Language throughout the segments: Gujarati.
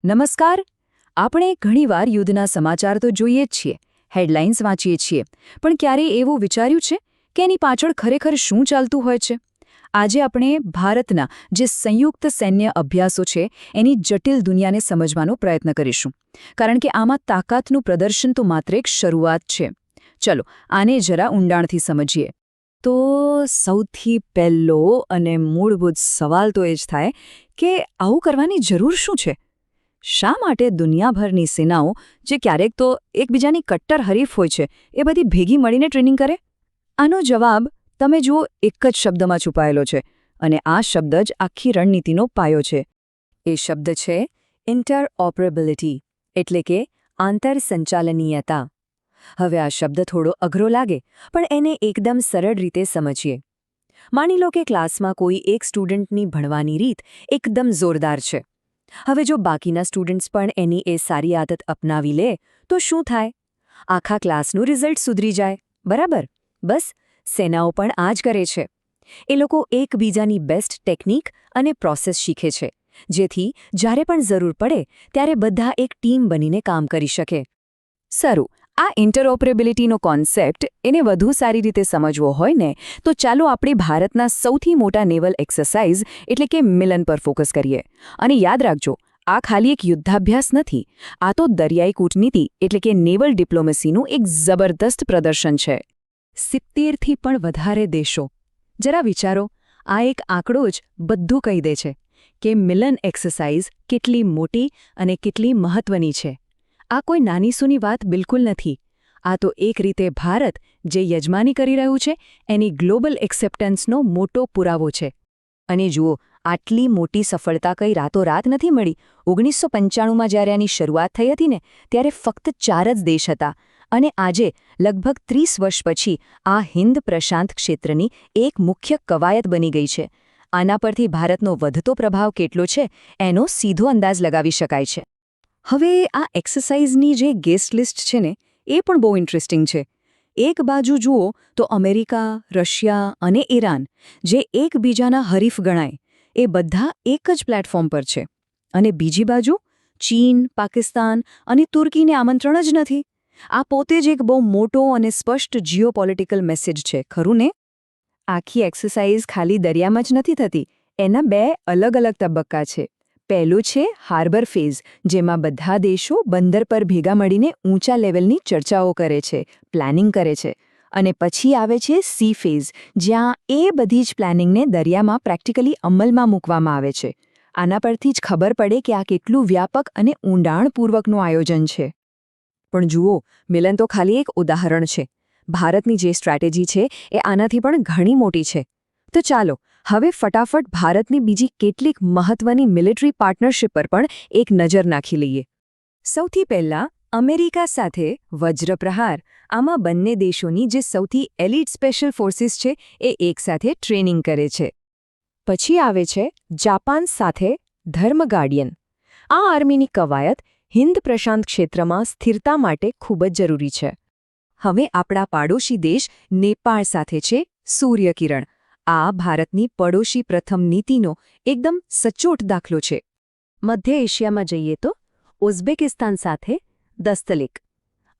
નમસ્કાર. આપણે ઘણીવાર યુદ્ધના સમાચાર તો જોઈએ જ છીએ, હેડલાઇન્સ વાંચીએ છીએ, પણ ક્યારેય એવું વિચાર્યું છે કે એની પાછળ ખરેખર શું ચાલતું હોય છે? આજે આપણે ભારતના જે સંયુક્ત સૈન્ય અભ્યાસો છે એની જટિલ દુનિયાને સમજવાનો પ્રયત્ન કરીશું, કારણ કે આમાં તાકાતનું પ્રદર્શન તો માત્ર એક શરૂઆત છે. ચલો આને જરા ઊંડાણથી સમજીએ. તો સૌથી પહેલો અને મૂળભૂત સવાલ તો એ જ થાય કે આવું કરવાની જરૂર શું છે? શા માટે દુનિયાભરની સેનાઓ, જે ક્યારેક તો એકબીજાની કટ્ટર હરીફ હોય છે, એ બધી ભેગી મળીને ટ્રેનિંગ કરે? આનો જવાબ તમે જુઓ એક જ શબ્દમાં છુપાયેલો છે, અને આ શબ્દ જ આખી રણનીતિનો પાયો છે. એ શબ્દ છે ઇન્ટરઓપરેબિલિટી, એટલે કે આંતરસંચાલનીયતા. હવે આ શબ્દ થોડો અઘરો લાગે, પણ એને એકદમ સરળ રીતે સમજીએ. માની લો કે ક્લાસમાં કોઈ એક સ્ટુડન્ટની ભણવાની રીત એકદમ જોરદાર છે. હવે જો બાકીના સ્ટુડન્ટ્સ પણ એની એ સારી આદત અપનાવી લે તો શું થાય? આખા ક્લાસનું રિઝલ્ટ સુધરી જાય, બરાબર? બસ સેનાઓ પણ આ જ કરે છે. એ લોકો એકબીજાની બેસ્ટ ટેકનિક અને પ્રોસેસ શીખે છે, જેથી જ્યારે પણ જરૂર પડે ત્યારે બધા એક ટીમ બનીને કામ કરી શકે. સારું, આ ઇન્ટરઓપરેબિલિટીનો કોન્સેપ્ટ એને વધુ સારી રીતે સમજવો હોય ને, તો ચાલો આપણે ભારતના સૌથી મોટા નેવલ એક્સરસાઇઝ એટલે કે મિલન પર ફોકસ કરીએ. અને યાદ રાખજો, આ ખાલી એક યુદ્ધાભ્યાસ નથી, આ તો દરિયાઈ કૂટનીતિ એટલે કે નેવલ ડિપ્લોમસીનું એક જબરદસ્ત પ્રદર્શન છે. 70થી પણ વધારે દેશો. જરા વિચારો, આ એક આંકડો જ બધું કહી દે છે કે મિલન એક્સરસાઇઝ કેટલી મોટી અને કેટલી મહત્વની છે. આ કોઈ નાની સૂની વાત બિલકુલ નથી. આ તો એક રીતે ભારત જે યજમાની કરી રહ્યું છે એની ગ્લોબલ એક્સેપ્ટન્સનો મોટો પુરાવો છે. અને જુઓ, આટલી મોટી સફળતા કઈ રાતોરાત નથી મળી. 1995માં જ્યારે આની શરૂઆત થઈ હતી ને, ત્યારે ફક્ત 4 જ દેશ હતા. અને આજે લગભગ 30 વર્ષ પછી આ હિન્દ પ્રશાંત ક્ષેત્રની એક મુખ્ય કવાયત બની ગઈ છે. આના પરથી ભારતનો વધતો પ્રભાવ કેટલો છે એનો સીધો અંદાજ લગાવી શકાય છે. હવે આ એક્સરસાઇઝની જે ગેસ્ટ લિસ્ટ છે ને, એ પણ બહુ ઇન્ટરેસ્ટિંગ છે. એક બાજુ જુઓ તો અમેરિકા, રશિયા અને ઈરાન, જે એકબીજાના હરીફ ગણાય, એ બધા એક જ પ્લેટફોર્મ પર છે. અને બીજી બાજુ ચીન, પાકિસ્તાન અને તુર્કીને આમંત્રણ જ નથી. આ પોતે જ એક બહુ મોટો અને સ્પષ્ટ જીઓપોલિટિકલ મેસેજ છે, ખરું ને? આખી એક્સરસાઇઝ ખાલી દરિયામાં જ નથી થતી. એના 2 અલગ અલગ તબક્કા છે. પહેલું છે હાર્બર ફેઝ, જેમાં બધા દેશો બંદર પર ભેગા મળીને ઊંચા લેવલની ચર્ચાઓ કરે છે, પ્લાનિંગ કરે છે. અને પછી આવે છે સી ફેઝ, જ્યાં એ બધી જ પ્લાનિંગને દરિયામાં પ્રેક્ટિકલી અમલમાં મૂકવામાં આવે છે. આના પરથી જ ખબર પડે કે આ કેટલું વ્યાપક અને ઊંડાણપૂર્વકનું આયોજન છે. પણ જુઓ, મિલન તો ખાલી એક ઉદાહરણ છે. ભારતની જે સ્ટ્રેટેજી છે એ આનાથી પણ ઘણી મોટી છે. તો ચાલો હવે ફટાફટ ભારતની બીજી કેટલીક મહત્વની મિલિટરી પાર્ટનરશિપ પર પણ એક નજર નાખી લઈએ. સૌથી પહેલાં અમેરિકા સાથે વજ્રપ્રહાર. આમાં બંને દેશોની જે સૌથી એલિટ સ્પેશિયલ ફોર્સિસ છે એ એકસાથે ટ્રેનિંગ કરે છે. પછી આવે છે જાપાન સાથે ધર્મ ગાર્ડિયન. આ આર્મીની કવાયત હિન્દ પ્રશાંત ક્ષેત્રમાં સ્થિરતા માટે ખૂબ જ જરૂરી છે. હવે આપણા પાડોશી દેશ નેપાળ સાથે છે સૂર્યકિરણ. આ ભારતની પડોશી પ્રથમ નીતિનો એકદમ સચોટ દાખલો છે. મધ્ય એશિયામાં જઈએ તો ઉઝબેકિસ્તાન સાથે દસ્તલિક.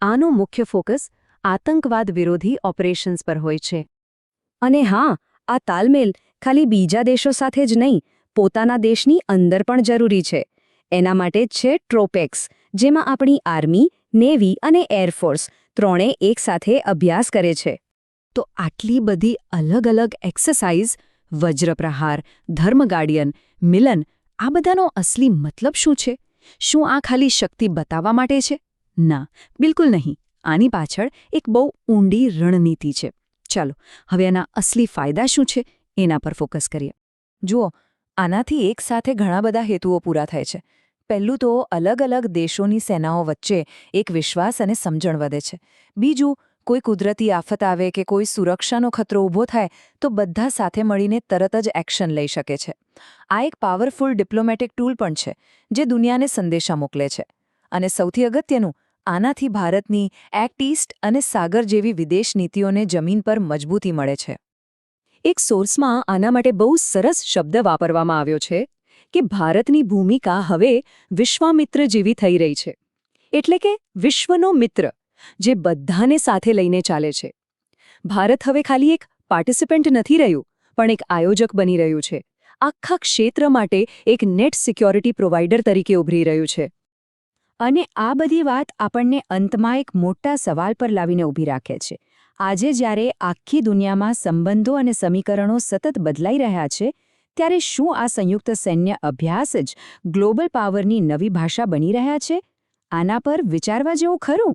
આનો મુખ્ય ફોકસ આતંકવાદ વિરોધી ઓપરેશન્સ પર હોય છે. અને હા, આ તાલમેલ ખાલી બીજા દેશો સાથે જ નહીં, પોતાના દેશની અંદર પણ જરૂરી છે. એના માટે જ છે ટ્રોપેક્સ, જેમાં આપણી આર્મી, નેવી અને એરફોર્સ ત્રણે એકસાથે અભ્યાસ કરે છે. તો આટલી બધી અલગ અલગ એક્સરસાઇઝ, વજ્રપ્રહાર, ધર્મ ગાર્ડિયન, મિલન, આ બધાનો અસલી મતલબ શું છે? શું આ ખાલી શક્તિ બતાવવા માટે છે? ના, બિલકુલ નહીં. આની પાછળ એક બહુ ઊંડી રણનીતિ છે. ચાલો હવે આના અસલી ફાયદા શું છે એના પર ફોકસ કરીએ. જુઓ, આનાથી એકસાથે ઘણા બધા હેતુઓ પૂરા થાય છે. પહેલું તો અલગ અલગ દેશોની સેનાઓ વચ્ચે એક વિશ્વાસ અને સમજણ વધે છે. બીજું, કોઈ કુદરતી આફત આવે કે કોઈ સુરક્ષાનો ખતરો ઊભો થાય તો બધા સાથે મળીને તરત જ એક્શન લઈ શકે છે. આ એક પાવરફુલ ડિપ્લોમેટિક ટૂલ પણ છે, જે દુનિયાને સંદેશા મોકલે છે. અને સૌથી અગત્યનું, આનાથી ભારતની એક્ટ ઈસ્ટ અને સાગર જેવી વિદેશ નીતિઓને જમીન પર મજબૂતી મળે છે. એક સોર્સમાં આના માટે બહુ સરસ શબ્દ વાપરવામાં આવ્યો છે કે ભારતની ભૂમિકા હવે વિશ્વામિત્ર જેવી થઈ રહી છે, એટલે કે વિશ્વનો મિત્ર જે બધાને સાથે લઈને ચાલે છે. ભારત હવે ખાલી એક પાર્ટિસિપન્ટ નથી રહ્યું, પણ એક આયોજક બની રહ્યું છે. આખા ક્ષેત્ર માટે એક નેટ સિક્યોરિટી પ્રોવાઇડર તરીકે ઉભરી રહ્યું છે. અને આ બધી વાત આપણને અંતમાં એક મોટા સવાલ પર લાવીને ઊભી રાખે છે. આજે જ્યારે આખી દુનિયામાં સંબંધો અને સમીકરણો સતત બદલાઈ રહ્યા છે, ત્યારે શું આ સંયુક્ત સૈન્ય અભ્યાસ જ ગ્લોબલ પાવરની નવી ભાષા બની રહ્યા છે? આના પર વિચારવા જેવું ખરું.